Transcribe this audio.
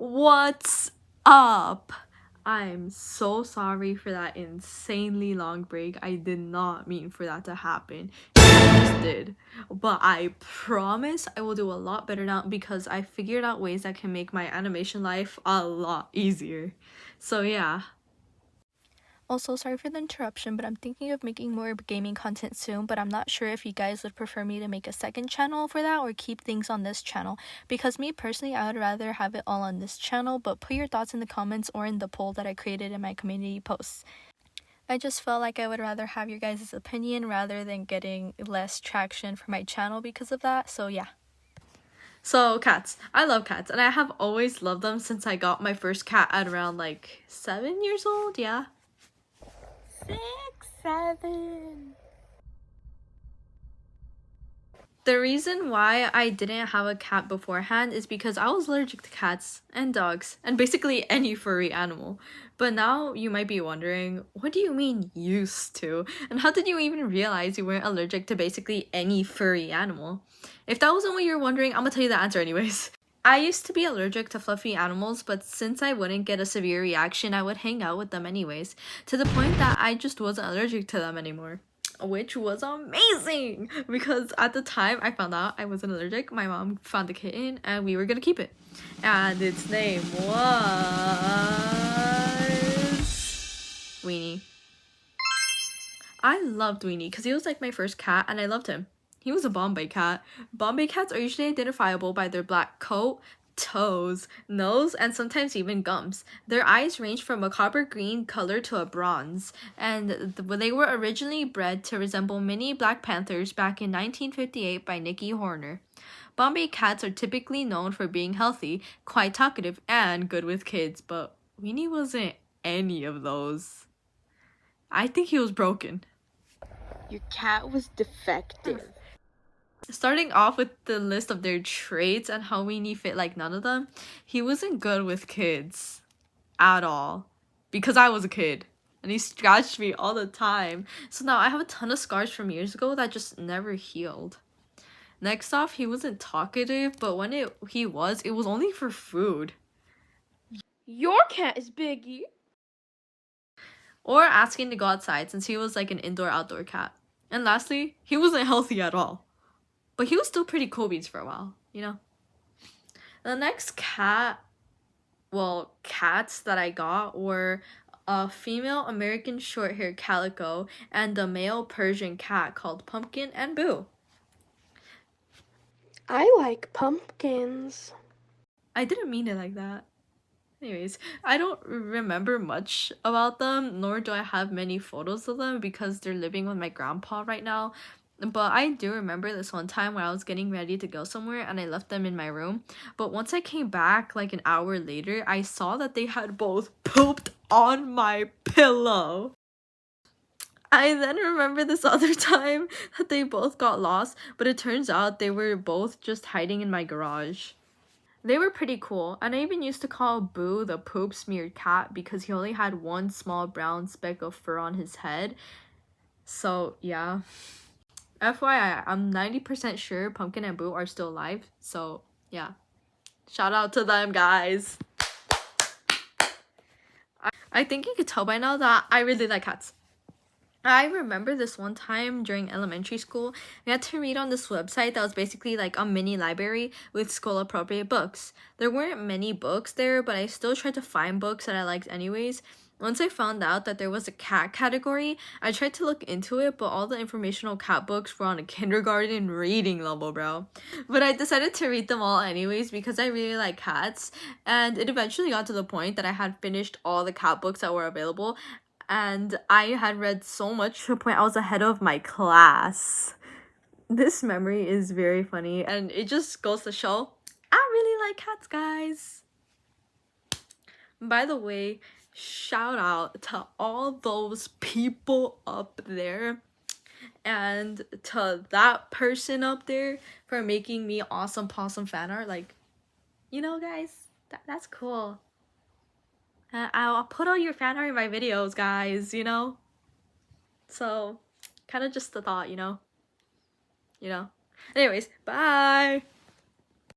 What's up? I'm so sorry for that insanely long break. I did not mean for that to happen. It just did. But I promise I will do a lot better now because I figured out ways that can make my animation life a lot easier. So yeah. Also, sorry for the interruption, but I'm thinking of making more gaming content soon, but I'm not sure if you guys would prefer me to make a second channel for that or keep things on this channel. Because me personally, I would rather have it all on this channel, but put your thoughts in the comments or in the poll that I created in my community posts. I just felt like I would rather have your guys' opinion rather than getting less traction for my channel because of that, so yeah. So cats. I love cats and I have always loved them since I got my first cat at around like 7 years old, yeah. 6, 7. The reason why I didn't have a cat beforehand is because I was allergic to cats and dogs and basically any furry animal. But now you might be wondering, what do you mean used to? And how did you even realize you weren't allergic to basically any furry animal? If that wasn't what you were wondering, I'm gonna tell you the answer anyways. I used to be allergic to fluffy animals, but since I wouldn't get a severe reaction, I would hang out with them anyways, to the point that I just wasn't allergic to them anymore. Which was amazing because at the time I found out I wasn't allergic, my mom found the kitten and we were gonna keep it. And its name was Weenie. I loved Weenie because he was like my first cat and I loved him. He was a Bombay cat. Bombay cats are usually identifiable by their black coat, toes, nose, and sometimes even gums. Their eyes range from a copper green color to a bronze, and they were originally bred to resemble mini Black Panthers back in 1958 by Nicky Horner. Bombay cats are typically known for being healthy, quite talkative, and good with kids, but Weenie wasn't any of those. I think he was broken. Your cat was defective. Starting off with the list of their traits and how Weenie fit like none of them, he wasn't good with kids at all because I was a kid and he scratched me all the time. So now I have a ton of scars from years ago that just never healed. Next off, he wasn't talkative, but when he was, it was only for food. Your cat is Biggie. Or asking to go outside since he was like an indoor-outdoor cat. And lastly, he wasn't healthy at all. But he was still pretty cool beans for a while, you know? The next cats that I got were a female American short-haired calico and a male Persian cat called Pumpkin and Boo. I like pumpkins. I didn't mean it like that. Anyways, I don't remember much about them, nor do I have many photos of them because they're living with my grandpa right now. But I do remember this one time when I was getting ready to go somewhere and I left them in my room. But once I came back like an hour later, I saw that they had both pooped on my pillow. I then remember this other time that they both got lost, but it turns out they were both just hiding in my garage. They were pretty cool, and I even used to call Boo the poop smeared cat because he only had one small brown speck of fur on his head. So yeah. FYI, I'm 90% sure Pumpkin and Boo are still alive, so yeah. Shout out to them, guys. I think you could tell by now that I really like cats. I remember this one time during elementary school, we had to read on this website that was basically like a mini library with school appropriate books. There weren't many books there, but I still tried to find books that I liked anyways. Once I found out that there was a cat category, I tried to look into it, but all the informational cat books were on a kindergarten reading level, bro. But I decided to read them all anyways because I really like cats, and it eventually got to the point that I had finished all the cat books that were available, and I had read so much to the point I was ahead of my class. This memory is very funny, and it just goes to show I really like cats, guys. By the way, shout out to all those people up there and to that person up there for making me awesome possum fan art. Like, you know, guys, that's cool. I'll put all your fan art in my videos, guys, you know? So, kind of just a thought, you know? Anyways, bye!